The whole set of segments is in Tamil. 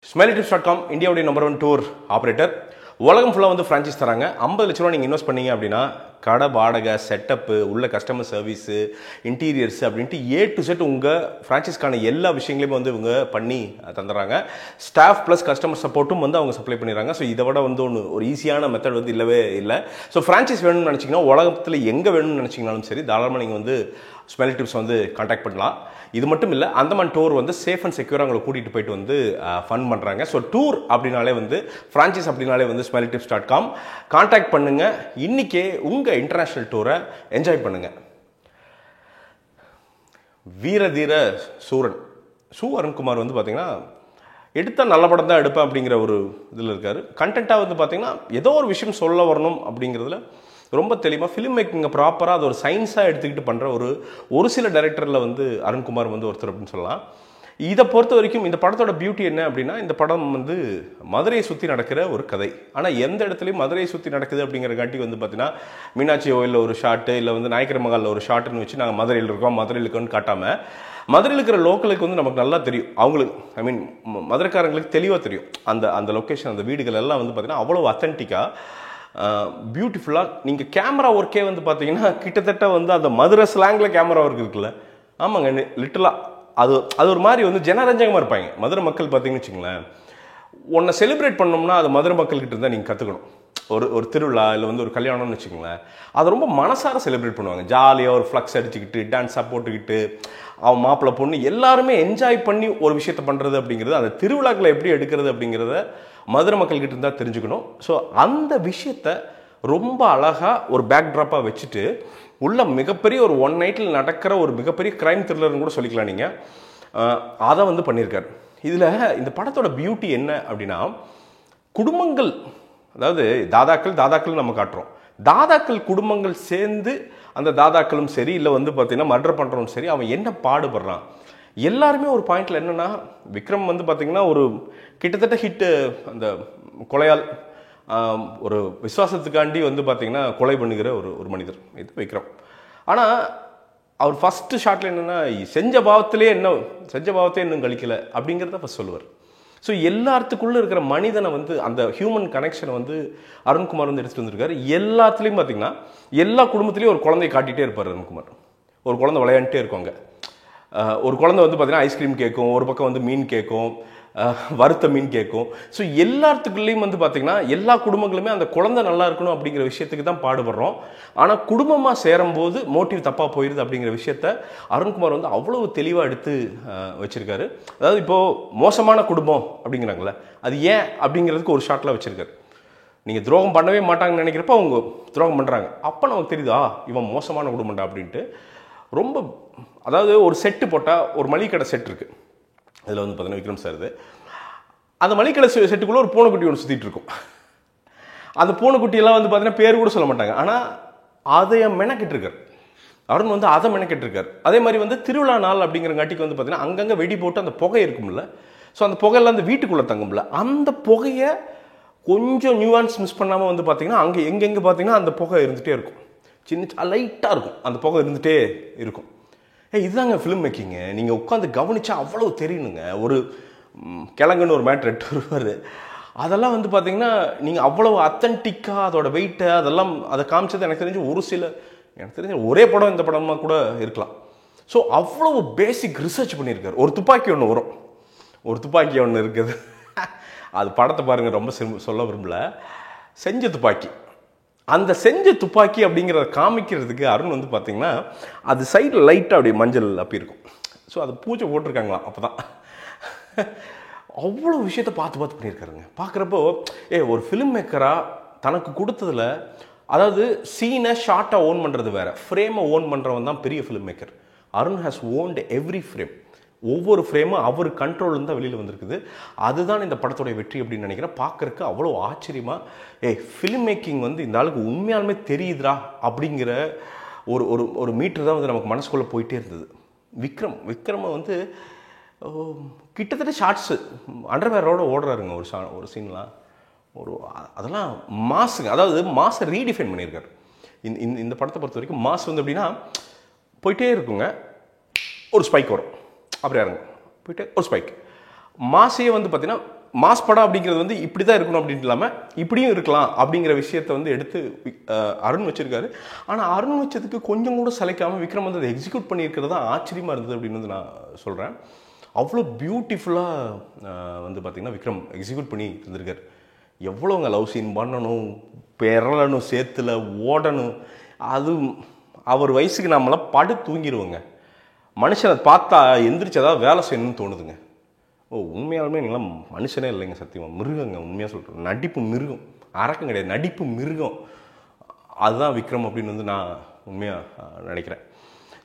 SmileyTips.com இந்தியாவுடைய நம்பர் 1 டூர் ஆப்ரேட்டர். உலகம் ஃபுல்லாக வந்து ஃப்ரான்ச்சைஸ் தராங்க. 50 லட்ச ரூபா நீங்கள் இன்வெஸ்ட் பண்ணீங்க அப்படின்னா கடை வாடகை, செட்டப்பு, உள்ள கஸ்டமர் சர்வீஸு, இன்டீரியர்ஸ் அப்படின்ட்டு A to Z உங்கள் ஃப்ரான்ச்சைஸ்க்கான எல்லா விஷயங்களையும் வந்து இவங்க பண்ணி தந்துடுறாங்க. ஸ்டாஃப் ப்ளஸ் கஸ்டமர் சப்போர்ட்டும் வந்து அவங்க சப்ளை பண்ணிடுறாங்க. ஸோ இதை விட வந்து ஒரு ஈஸியான மெத்தட் வந்து இல்லவே இல்லை. ஸோ ஃப்ரான்ச்சைஸ் வேணும்னு நினச்சிங்கன்னா உலகத்தில் எங்கே வேணும்னு நினச்சிங்கனாலும் சரி தாராளமாக நீங்கள் வந்து ஸ்மைலி டிப்ஸ் வந்து கான்டாக்ட் பண்ணலாம். இது மட்டும் இல்லை, அந்தமான் டூர் வந்து சேஃப் அண்ட் செக்யூராக உங்களை கூட்டிகிட்டு போயிட்டு வந்து ஃபன் பண்ணுறாங்க. ஸோ டூர் அப்படின்னாலே வந்து ஃப்ரான்ச்சைஸ் அப்படின்னாலே வந்து SmileyTips.com கான்டாக்ட் பண்ணுங்கள். இன்றைக்கே உங்கள் இன்டர்நேஷ்னல் டூரை என்ஜாய் பண்ணுங்கள். வீரதீர சூரன் அருண்குமார் வந்து பார்த்தீங்கன்னா எடுத்தால் நல்ல படம் தான் எடுப்பேன் அப்படிங்கிற ஒரு இதில் இருக்கார். கண்டென்ட்டாக வந்து பார்த்தீங்கன்னா ஏதோ ஒரு விஷயம் சொல்ல வரணும் அப்படிங்கிறதுல ரொம்ப தெளிவாக ஃபிலிம் மேக்கிங்கை ப்ராப்பராக அது ஒரு சயின்ஸாக எடுத்துக்கிட்டு பண்ணுற ஒரு சில டைரக்டரில் வந்து அருண்குமார் வந்து ஒருத்தர் அப்படின்னு சொல்லலாம். இதை பொறுத்த வரைக்கும் இந்த படத்தோட பியூட்டி என்ன அப்படின்னா, இந்த படம் வந்து மதுரையை சுற்றி நடக்கிற ஒரு கதை. ஆனால் எந்த இடத்துலையும் மதுரையை சுற்றி நடக்குது அப்படிங்கிறக்காட்டி வந்து பார்த்தீங்கன்னா மீனாட்சி கோயிலில் ஒரு ஷாட்டு, இல்லை வந்து நாயக்கர் மகாலில் ஒரு ஷாட்டுன்னு வச்சு நாங்கள் மதுரையில் இருக்கோம் மதுரையில் இருக்கோம்னு காட்டாமல், மதுரையில் இருக்கிற லோக்கலுக்கு வந்து நமக்கு நல்லா தெரியும். அவங்களுக்கு மதுரைக்காரங்களுக்கு தெளிவாக தெரியும் அந்த லொக்கேஷன், அந்த வீடுகள் எல்லாம் வந்து பார்த்தீங்கன்னா அவ்வளோ அத்தன்டிக்காக பியூட்டிஃபுல்லாக. நீங்கள் கேமரா ஒர்க்கே வந்து பார்த்தீங்கன்னா கிட்டத்தட்ட வந்து அந்த மதுரை ஸ்லாங்கில் கேமரா ஒர்க் இருக்குல்ல, ஆமாங்க, லிட்டலாக அது ஒரு மாதிரி வந்து ஜனரஞ்சகமாக இருப்பாங்க மதுரை மக்கள். பார்த்தீங்கன்னு வச்சுங்களேன், ஒன்றை செலிப்ரேட் பண்ணோம்னா அது மதுரை மக்கள்கிட்ட இருந்தால் நீங்கள் கற்றுக்கணும். ஒரு திருவிழா இல்லை வந்து ஒரு கல்யாணம்னு வச்சுக்கோங்களேன், அதை ரொம்ப மனசார செலிப்ரேட் பண்ணுவாங்க. ஜாலியாக ஒரு ஃப்ளக்ஸ் அடிச்சுக்கிட்டு டான்ஸாக போட்டுக்கிட்டு அவன் மாப்பிள்ளை பொண்ணு எல்லாருமே என்ஜாய் பண்ணி ஒரு விஷயத்த பண்ணுறது அப்படிங்கிறது, அந்த திருவிழாக்களை எப்படி எடுக்கிறது அப்படிங்கிறத மதுரை மக்கள்கிட்ட இருந்தால் தெரிஞ்சுக்கணும். ஸோ அந்த விஷயத்த ரொம்ப அழகாக ஒரு பேக்ட்ராப்பாக வச்சுட்டு உள்ள மிகப்பெரிய ஒரு ஒன் நைட்டில் நடக்கிற ஒரு மிகப்பெரிய கிரைம் த்ரில்லர்னு கூட சொல்லிக்கலாம் நீங்கள். அதை வந்து பண்ணியிருக்காரு. இதில் இந்த படத்தோட பியூட்டி என்ன அப்படின்னா, குடும்பங்கள், அதாவது தாதாக்கள் நம்ம காட்டுறோம். தாதாக்கள் குடும்பங்கள் சேர்ந்து அந்த தாதாக்களும் சரி, இல்லை வந்து பார்த்தீங்கன்னா மர்டர் பண்ணுறவனும் சரி, அவன் என்ன பாடுபடுறான் எல்லாருமே ஒரு பாயிண்டில். என்னென்னா விக்ரம் வந்து பார்த்திங்கன்னா ஒரு கிட்டத்தட்ட ஹிட்டு, அந்த கொலையால் ஒரு விசுவாசத்துக்காண்டி வந்து பார்த்திங்கன்னா கொலை பண்ணுகிற ஒரு மனிதர் இது விக்ரம். ஆனால் அவர் ஃபஸ்ட்டு ஷாட்டில் என்னென்னா செஞ்ச பாவத்திலே இன்னும் கழிக்கலை அப்படிங்கிறத ஃபஸ்ட் சொல்லுவார். ஸோ எல்லாத்துக்குள்ளே இருக்கிற மனிதனை வந்து அந்த ஹியூமன் கனெக்ஷனை வந்து அருண்குமார் வந்து எடுத்துகிட்டு வந்திருக்காரு. எல்லாத்துலேயும் பார்த்திங்கன்னா எல்லா குடும்பத்துலேயும் ஒரு குழந்தைய காட்டிகிட்டே இருப்பார் அருண்குமார். ஒரு குழந்தை விளையாண்டுட்டே இருக்குவாங்க. ஒரு குழந்தை வந்து பார்த்திங்கன்னா ஐஸ்கிரீம் கேட்கும், ஒரு பக்கம் வந்து மீன் கேட்கும், வறுத்த மீன் கேட்கும். ஸோ எல்லாத்துக்குள்ளேயும் வந்து பார்த்திங்கன்னா எல்லா குடும்பங்களுமே அந்த குழந்தை நல்லா இருக்கணும் அப்படிங்கிற விஷயத்துக்கு தான் பாடுபடுறோம். ஆனால் குடும்பமாக சேரும்போது மோட்டிவ் தப்பாக போயிடுது அப்படிங்கிற விஷயத்த அருண்குமார் வந்து அவ்வளவு தெளிவாக எடுத்து வச்சுருக்காரு. அதாவது இப்போது மோசமான குடும்பம் அப்படிங்கிறாங்களே, அது ஏன் அப்படிங்கிறதுக்கு ஒரு ஷாட்டில் வச்சுருக்காரு. நீங்கள் துரோகம் பண்ணவே மாட்டாங்கன்னு நினைக்கிறப்ப அவங்க துரோகம் பண்ணுறாங்க. அப்போ நமக்கு தெரியுதா இவன் மோசமான குடும்பம்டா அப்படின்ட்டு. ரொம்ப, அதாவது ஒரு செட்டு போட்டால் ஒரு மளிகை கடை செட் இருக்குது. அதில் வந்து பார்த்தீங்கன்னா விக்ரம் சார் இது அந்த மளிகை செட்டுக்குள்ளே ஒரு பூனைக்குட்டி ஒன்று சுற்றிட்டு இருக்கும். அந்த பூனைக்குட்டியெல்லாம் வந்து பார்த்தீங்கன்னா பேர் கூட சொல்ல மாட்டாங்க. ஆனால் அதை மெனக்கிட்டு இருக்கார் அருண் வந்து, அதை மெனக்கிட்டு இருக்கார். அதே மாதிரி வந்து திருவிழா நாள் அப்படிங்கிறங்காட்டிக்கு வந்து பார்த்தீங்கன்னா அங்கங்கே வெடி போட்டு அந்த புகை இருக்கும்ல, ஸோ அந்த புகையெல்லாம் அந்த வீட்டுக்குள்ளே தங்கும்ல, அந்த புகையை கொஞ்சம் நியூவான்ஸ் மிஸ் பண்ணாமல் வந்து பார்த்தீங்கன்னா அங்கே எங்கெங்கே பார்த்தீங்கன்னா அந்த புகை இருந்துகிட்டே இருக்கும். சின்ன லைட்டாக இருக்கும், அந்த புகை இருந்துகிட்டே இருக்கும். இதுதாங்க ஃபிலிம் மேக்கிங்கு. நீங்கள் உட்காந்து கவனிச்சா அவ்வளோ தெரியணுங்க. ஒரு கிழங்குன்னு ஒரு மேட்ரு எட்டு வருவார், அதெல்லாம் வந்து பார்த்தீங்கன்னா நீங்கள் அவ்வளோ அத்தன்டிக்காக அதோட வெயிட்டை அதெல்லாம் அதை காமிச்சது எனக்கு தெரிஞ்ச ஒரே படம் இந்த படமாக கூட இருக்கலாம். ஸோ அவ்வளோ பேசிக் ரிசர்ச் பண்ணியிருக்காரு. ஒரு துப்பாக்கி ஒன்று இருக்குது, அது படத்தை பாருங்கள், ரொம்ப சொல்ல விரும்பல. செஞ்ச துப்பாக்கி, அந்த செஞ்ச துப்பாக்கி அப்படிங்கிறத காமிக்கிறதுக்கு அருண் வந்து பார்த்தீங்கன்னா அது சைடில் லைட்டாக அப்படியே மஞ்சள் அப்படி இருக்கும். ஸோ அது பூஜை போட்டிருக்காங்களாம். அப்போ தான் அவ்வளோ விஷயத்த பார்த்து பண்ணியிருக்காருங்க. பார்க்குறப்போ ஒரு ஃபிலிம் மேக்கராக தனக்கு கொடுத்ததில், அதாவது சீனை ஷார்ட்டாக ஓன் பண்ணுறது வேறு, ஃப்ரேமை ஓன் பண்ணுறவன் தான் பெரிய film maker. Arun has won't every frame. ஒவ்வொரு ஃப்ரேமும் அவர் கண்ட்ரோல் தான் வெளியில் வந்திருக்குது. அதுதான் இந்த படத்துடைய வெற்றி அப்படின்னு நினைக்கிறேன். பார்க்குறக்கு அவ்வளோ ஆச்சரியமாக ஃபிலிம் மேக்கிங் வந்து இந்த ஆளுக்கு உண்மையாலுமே தெரியுதுரா அப்படிங்கிற ஒரு மீட்டர் தான் வந்து நமக்கு மனசுக்குள்ளே போயிட்டே இருந்தது. விக்ரமை வந்து கிட்டத்தட்ட ஷார்ட்ஸு அண்டர்வேரோட ஓடுறாருங்க ஒரு சீன்லாம். அதெல்லாம் மாஸுங்க, அதாவது மாஸை ரீடிஃபைன் பண்ணியிருக்காரு. இந்த படத்தை பொறுத்த வரைக்கும் மாஸ் வந்து எப்படின்னா போயிட்டே இருக்குங்க, ஒரு ஸ்பைக் வரும், அப்படியே இறங்கும், போயிட்டு ஒரு ஸ்பைக். மாசையே வந்து பார்த்தீங்கன்னா மாஸ் படம் அப்படிங்கிறது வந்து இப்படி தான் இருக்கணும் அப்படின்ட்டு இல்லாமல் இப்படியும் இருக்கலாம் அப்படிங்கிற விஷயத்தை வந்து எடுத்து அருண் வச்சிருக்காரு. ஆனால் அருண் வச்சதுக்கு கொஞ்சம் கூட சளைக்காமல் விக்ரம் வந்து அதை எக்ஸிக்யூட் பண்ணியிருக்கிறது தான் ஆச்சரியமாக இருந்தது அப்படின்னு வந்து நான் சொல்கிறேன். அவ்வளோ பியூட்டிஃபுல்லாக வந்து பார்த்திங்கன்னா விக்ரம் எக்ஸிக்யூட் பண்ணி இருந்திருக்காரு. எவ்வளோங்க லவ் சீன் பண்ணணும், பெறலணும், சேத்துல ஓடணும். அது அவர் வயசுக்கு நம்மளாம் படு தூங்கிடுவோங்க. மனுஷனை பார்த்தா எந்திரிச்சு ஏதாவது வேலை செய்யணும்னு தோணுதுங்க. உண்மையாலுமே நீங்களாம் மனுஷனே இல்லைங்க, சத்தியமாக மிருகங்க. உண்மையாக சொல்கிறேன், நடிப்பு மிருகம், அரக்கம் கிடையாது, நடிப்பு மிருகம். அதுதான் விக்ரம் அப்படின்னு வந்து நான் உண்மையாக நினைக்கிறேன்.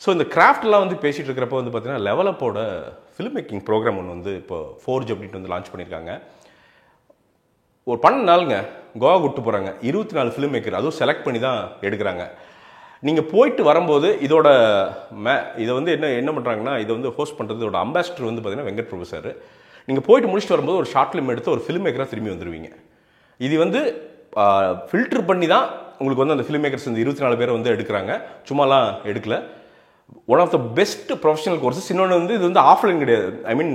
ஸோ இந்த கிராஃப்ட்லாம் வந்து பேசிகிட்டு இருக்கிறப்ப வந்து பார்த்தீங்கன்னா லெவலப்போட ஃபிலிம் மேக்கிங் ப்ரோக்ராம் ஒன்று வந்து இப்போ ஃபோர்ஜ் அப்படின்ட்டு வந்து லான்ச் பண்ணியிருக்காங்க. ஒரு 12 நாளுங்க கோவா கூப்பிட்டு போகிறாங்க. 24 ஃபிலிம் மேக்கர், அதுவும் செலக்ட் பண்ணி தான் எடுக்கிறாங்க. நீங்கள் போயிட்டு வரும்போது இதோட இதை வந்து என்ன பண்ணுறாங்கன்னா, இதை வந்து ஹோஸ்ட் பண்ணுறது இதோட அம்பாசிடர் வந்து பார்த்தீங்கன்னா வெங்கட் பிரபு சார். நீங்கள் போயிட்டு முடிச்சுட்டு வரும்போது ஒரு ஷார்ட் ஃபிலிம் எடுத்து ஒரு ஃபிலிம் மேக்கராக திரும்பி வந்துடுவீங்க. இது வந்து ஃபில்டர் பண்ணி தான் உங்களுக்கு வந்து அந்த ஃபிலிம் மேக்கர்ஸ் இந்த 24 பேரை வந்து எடுக்கிறாங்க, சும்மாலாம் எடுக்கல. One of the best professional courses. இன்னொன்று வந்து இது வந்து ஆஃப்லைன் கிடையாது, ஐ மீன்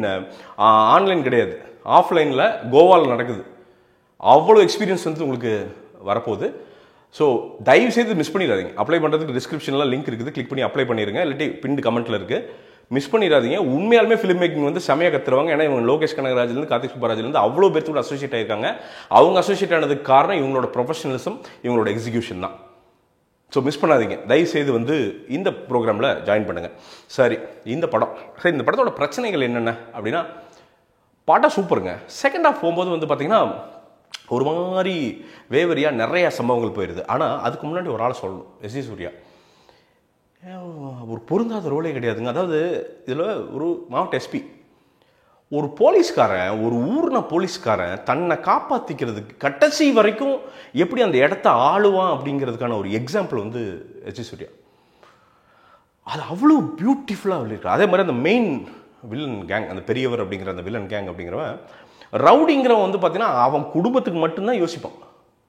ஆன்லைன் கிடையாது, ஆஃப்லைனில் கோவாவில் நடக்குது. அவ்வளோ எக்ஸ்பீரியன்ஸ் வந்து உங்களுக்கு வரப்போகுது. ஸோ தயவு செய்து மிஸ் பண்ணிடாதீங்க. அப்ளை பண்ணுறதுக்கு டிஸ்கிரிப்ஷனில் லிங்க் இருக்குது, கிளிக் பண்ணி அப்ளை பண்ணிடுங்க. இல்லாட்டி பின் கமெண்ட்டில் இருக்குது, மிஸ் பண்ணிடாதீங்க. உண்மையாலுமே ஃபிலிம் மேக்கிங் வந்து செமையாக கற்றுருவாங்க. ஏன்னா இவங்க லோகேஷ் கனகராஜ்லேருந்து கார்த்திக் சுப்பராஜ்லேருந்து அவ்வளோ பேர் கூட அசோசியேட் ஆகிருக்காங்க. அவங்க அசோசியேட் ஆனதுக்கு காரணம் இவங்களோட ப்ரொஃபஷனலிசம், இவங்களோட எக்ஸிக்யூஷன் தான். ஸோ மிஸ் பண்ணாதீங்க, தயவுசெய்து வந்து இந்த ப்ரோக்ராமில் ஜாயின் பண்ணுங்கள். சரி, இந்த படத்தோட பிரச்சனைகள் என்னென்ன அப்படின்னா, படம் சூப்பருங்க. செகண்ட் ஹாஃப் போகும்போது வந்து பார்த்தீங்கன்னா ஒரு மாதிரி வேவரியாக நிறைய சம்பவங்கள் போயிடுது. ஆனால் அதுக்கு முன்னாடி ஒரு ஆளை சொல்லணும், எஸ்.ஜே. சூர்யா ஒரு பொருந்தாத ரோலே கிடையாதுங்க. அதாவது இதில் ஒரு மாவட்ட எஸ்பி, ஒரு போலீஸ்காரன், ஒரு ஊர்ன போலீஸ்காரன் தன்னை காப்பாற்றிக்கிறதுக்கு கடைசி வரைக்கும் எப்படி அந்த இடத்த ஆளுவான் அப்படிங்கிறதுக்கான ஒரு எக்ஸாம்பிள் வந்து எஸ்.ஜே. சூர்யா. அது அவ்வளோ பியூட்டிஃபுல்லாக சொல்லியிருக்காரு. அதே மாதிரி அந்த மெயின் வில்லன் கேங், அந்த பெரியவர் அப்படிங்கிற அந்த வில்லன் கேங் அப்படிங்கிறவன், ரவுடிங்கிறவன் வந்து பார்த்தீங்கன்னா அவன் குடும்பத்துக்கு மட்டும்தான் யோசிப்பான்,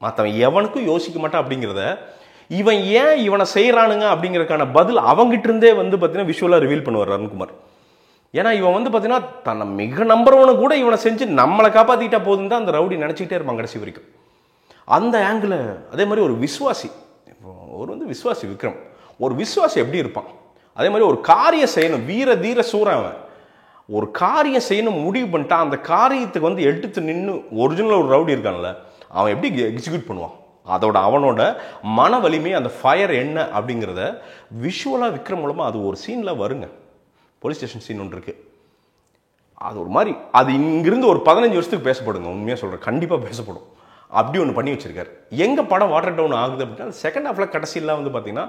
மற்றவன் எவனுக்கும் யோசிக்க மாட்டான். அப்படிங்கிறத இவன் ஏன் இவனை செய்கிறானுங்க அப்படிங்கிறதுக்கான பதில் அவங்ககிட்ட இருந்தே வந்து பார்த்தீங்கன்னா விஷுவலாக ரிவீல் பண்ணுவார் அருண்குமார். ஏன்னா இவன் வந்து பார்த்தீங்கன்னா தன்னை மிக நம்புறவனை கூட இவனை செஞ்சு நம்மளை காப்பாற்றிக்கிட்டா போதுன்னு தான் அந்த ரவுடி நினச்சிக்கிட்டே இருப்பான் கடைசி வரைக்கும். அந்த ஆங்கிள். அதே மாதிரி ஒரு விஸ்வாசி, ஒரு வந்து விஸ்வாசி விக்ரம், ஒரு விஸ்வாசி எப்படி இருப்பான், அதே மாதிரி ஒரு காரியம் செய்யணும், வீர தீர சூரன், அவன் ஒரு காரியம் செய்யணும் முடிவு பண்ணிட்டான், அந்த காரியத்துக்கு வந்து எடுத்து நின்று ஒரிஜினல் ஒரு ரவுடி இருக்கான்ல, அவன் எப்படி எக்ஸிக்யூட் பண்ணுவான், அதோட அவனோட மன வலிமை, அந்த ஃபயர் என்ன அப்படிங்கிறத விஷுவலாக விக்ரம் மூலமாக அது ஒரு சீனில் வருங்க. போலீஸ் ஸ்டேஷன் சீன் ஒன்று இருக்குது, அது ஒரு மாதிரி, அது இங்கிருந்து ஒரு 15 வருஷத்துக்கு பேசப்படுங்க. உண்மையாக சொல்கிறேன், கண்டிப்பாக பேசப்படும். அப்படி ஒன்று பண்ணி வச்சிருக்காரு. எங்கள் படம் வாட்டர் டவுன் ஆகுது அப்படின்னா செகண்ட் ஹாஃபில் கடைசியெல்லாம் வந்து பார்த்தீங்கன்னா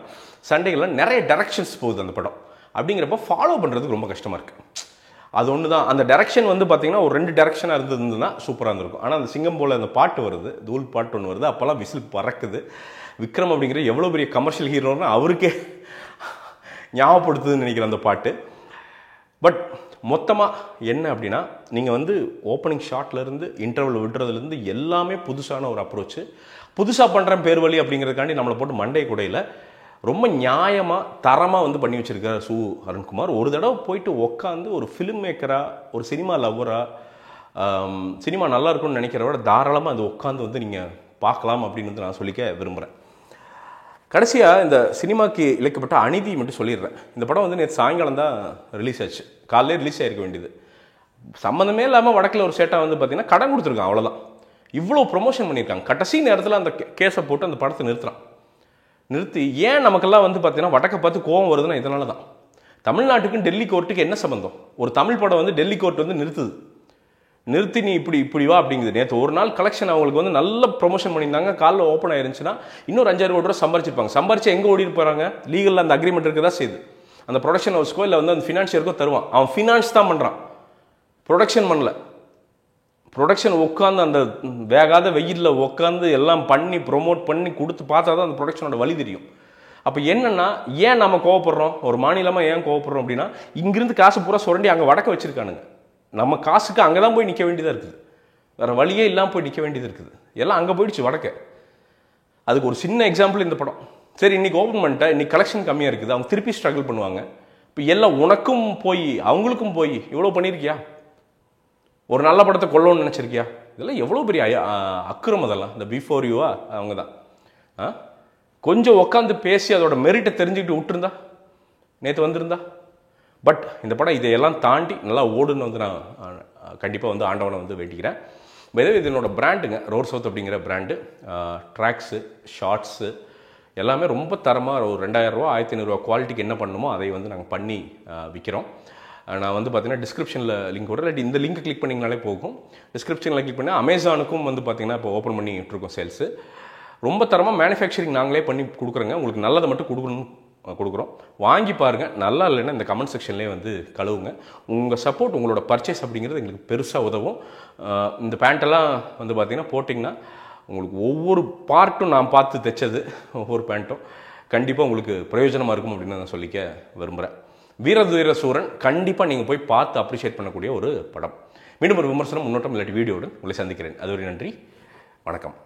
சண்டைகள்லாம் நிறைய டைரக்ஷன்ஸ் போகுது அந்த படம். அப்படிங்கிறப்ப ஃபாலோ பண்ணுறதுக்கு ரொம்ப கஷ்டமாக இருக்குது. அது ஒன்று தான். அந்த டைரக்ஷன் வந்து பார்த்தீங்கன்னா ஒரு 2 டைரக்ஷனாக இருந்ததுன்னா சூப்பராக இருந்திருக்கும். ஆனால் அந்த சிங்கம் போல் அந்த பாட்டு வருது, தூள் பாட்டு ஒன்று வருது, அப்போல்லாம் விசில் பறக்குது. விக்ரம் அப்படிங்கிற எவ்வளோ பெரிய கமர்ஷியல் ஹீரோன்னு அவருக்கே ஞாபகப்படுத்துதுன்னு நினைக்கிறேன் அந்த பாட்டு. பட் மொத்தமாக என்ன அப்படின்னா, நீங்கள் வந்து ஓப்பனிங் ஷாட்லேருந்து இன்டர்வல் விடுறதுலேருந்து எல்லாமே புதுசான ஒரு அப்ரோச்சு. புதுசாக பண்ணுறேன் பேர் வழி அப்படிங்கிறதுக்காண்டி நம்மளை போட்டு மண்டை குடையில் ரொம்ப நியாயமாக தரமாக வந்து பண்ணி வச்சுருக்கார் சு அருண்குமார். ஒரு தடவை போயிட்டு உட்காந்து ஒரு ஃபிலிம் மேக்கராக, ஒரு சினிமா லவ்வராக, சினிமா நல்லா இருக்கும்னு நினைக்கிறத தாராளமாக அது உட்காந்து வந்து நீங்கள் பார்க்கலாம் அப்படின்னு வந்து நான் சொல்லிக்க விரும்புகிறேன். கடைசியாக இந்த சினிமாக்கு இழைக்கப்பட்ட அநீதி மட்டும் சொல்லிடுறேன். இந்த படம் வந்து நேற்று சாயங்காலம் தான் ரிலீஸ் ஆச்சு, காலையிலே ரிலீஸ் ஆகிருக்க வேண்டியது. சம்மந்தமே இல்லாமல் வடக்கில் ஒரு சேட்டாக வந்து பார்த்தீங்கன்னா கடன் கொடுத்துருக்கான், அவ்வளோதான். இவ்வளோ ப்ரொமோஷன் பண்ணியிருக்காங்க. கடைசி நேரத்தில் அந்த கேஸை போட்டு அந்த படத்தை நிறுத்தி ஏன் நமக்கெல்லாம் வந்து பார்த்தீங்கன்னா வடக்கை பார்த்து கோவம் வருதுன்னா இதனால தான். தமிழ்நாட்டுக்கும் டெல்லி கோர்ட்டுக்கு என்ன சம்பந்தம்? ஒரு தமிழ் படம் வந்து டெல்லி கோர்ட் வந்து நிறுத்தி நீ இப்படி வா அப்படிங்குது. நேற்று ஒரு நாள் கலெக்ஷன் அவங்களுக்கு வந்து நல்ல ப்ரொமோஷன் பண்ணியிருந்தாங்க, காலில் ஓப்பன் ஆயிருந்துச்சுன்னா இன்னொரு 5-6 கோடி ரூபா சம்பாரிச்சிருப்பாங்க. சம்பாரிச்சு எங்கே ஓடிட்டு போகிறாங்க? லீகலில் அந்த அக்ரிமெண்ட் இருக்க தான் செய்யுது. அந்த ப்ரொடக்ஷன் ஹவுஸ்க்கோ இல்லை வந்து அந்த ஃபினான்ஷியருக்கோ தருவான். அவன் ஃபினான்ஸ் தான் பண்ணுறான், ப்ரொடக்ஷன் பண்ணல. ப்ரொடக்ஷன் உட்காந்து அந்த வேகாத வெயிலில் உட்காந்து எல்லாம் பண்ணி ப்ரொமோட் பண்ணி கொடுத்து பார்த்தா தான் அந்த ப்ரொடக்ஷனோட வழி தெரியும். அப்போ என்னென்னா, ஏன் நம்ம கோவப்படுறோம், ஒரு மாநிலமாக ஏன் கோவப்படுறோம் அப்படின்னா, இங்கிருந்து காசு பூரா சுரண்டி அங்கே வடக்க வச்சுருக்கானுங்க. நம்ம காசுக்கு அங்கே தான் போய் நிற்க வேண்டியதாக இருக்குது, வேறு வழியே இல்லாமல் போய் நிற்க வேண்டியது இருக்குது. எல்லாம் அங்கே போயிடுச்சு வடக்க. அதுக்கு ஒரு சின்ன எக்ஸாம்பிள் இந்த படம். சரி, இன்றைக்கி ஓப்பன் பண்ணிட்டேன், இன்றைக்கி கலெக்ஷன் கம்மியாக இருக்குது, அவங்க திருப்பி ஸ்ட்ரகிள் பண்ணுவாங்க. இப்போ எல்லாம் உனக்கும் போய் அவங்களுக்கும் போய் இவ்வளோ பண்ணியிருக்கியா? ஒரு நல்ல படத்தை கொல்லணும்னு நினச்சிருக்கியா? இதெல்லாம் எவ்வளோ பெரிய அக்கிரம். அதெல்லாம் இந்த பிஃபோர் யூவா அவங்க தான். கொஞ்சம் உட்காந்து பேசி அதோட மெரிட்டை தெரிஞ்சுக்கிட்டு விட்டுருந்தா நேற்று வந்திருந்தா. பட் இந்த படம் இதையெல்லாம் தாண்டி நல்லா ஓடுன்னு வந்து நான் கண்டிப்பாக வந்து ஆண்டவனை வந்து வேண்டிக்கிறேன். இது என்னோட பிராண்டுங்க, ரோர் சவுத் அப்படிங்கிற பிராண்டு. ட்ராக்ஸு, ஷார்ட்ஸு எல்லாமே ரொம்ப தரமாக ஒரு 2000 ரூபா 1500 ரூபா குவாலிட்டிக்கு என்ன பண்ணணுமோ அதை வந்து நாங்கள் பண்ணி விற்கிறோம். நான் வந்து பார்த்தீங்கன்னா டிஸ்கிரிப்ஷனில் லிங்க் விடுறேன், இல்லாட்டி இந்த லிங்க் கிளிக் பண்ணிங்கனாலே போகும். டிஸ்கிரிப்ஷனில் கிளிக் பண்ணி அமேசானுக்கும் வந்து பார்த்தீங்கன்னா இப்போ ஓப்பன் பண்ணிகிட்ருக்கோம் சேல்ஸு. ரொம்ப தரமாக மேனுஃபேக்சரிங் நாங்களே பண்ணி கொடுக்குறோங்க. உங்களுக்கு நல்லதை மட்டும் கொடுக்குறோம். வாங்கி பாருங்கள். நல்லா இல்லைன்னா இந்த கமெண்ட் செக்ஷன்லேயே வந்து கழுவுங்க. உங்கள் சப்போர்ட், உங்களோட பர்ச்சேஸ் அப்படிங்கிறது எங்களுக்கு பெருசாக உதவும். இந்த பேண்ட்டெல்லாம் வந்து பார்த்திங்கன்னா போட்டிங்கன்னா உங்களுக்கு ஒவ்வொரு பார்ட்டும் நான் பார்த்து தைச்சது, ஒவ்வொரு பேண்ட்டும் கண்டிப்பாக உங்களுக்கு பிரயோஜனமாக இருக்கும் அப்படின்னு நான் சொல்லிக்க விரும்புகிறேன். வீர சூரன் கண்டிப்பாக நீங்கள் போய் பார்த்து அப்ரிஷியேட் பண்ணக்கூடிய ஒரு படம். மீண்டும் ஒரு விமர்சனம், முன்னோட்டம் இல்லாட்டி வீடியோவுடன் உங்களை சந்திக்கிறேன். அதுவரை நன்றி, வணக்கம்.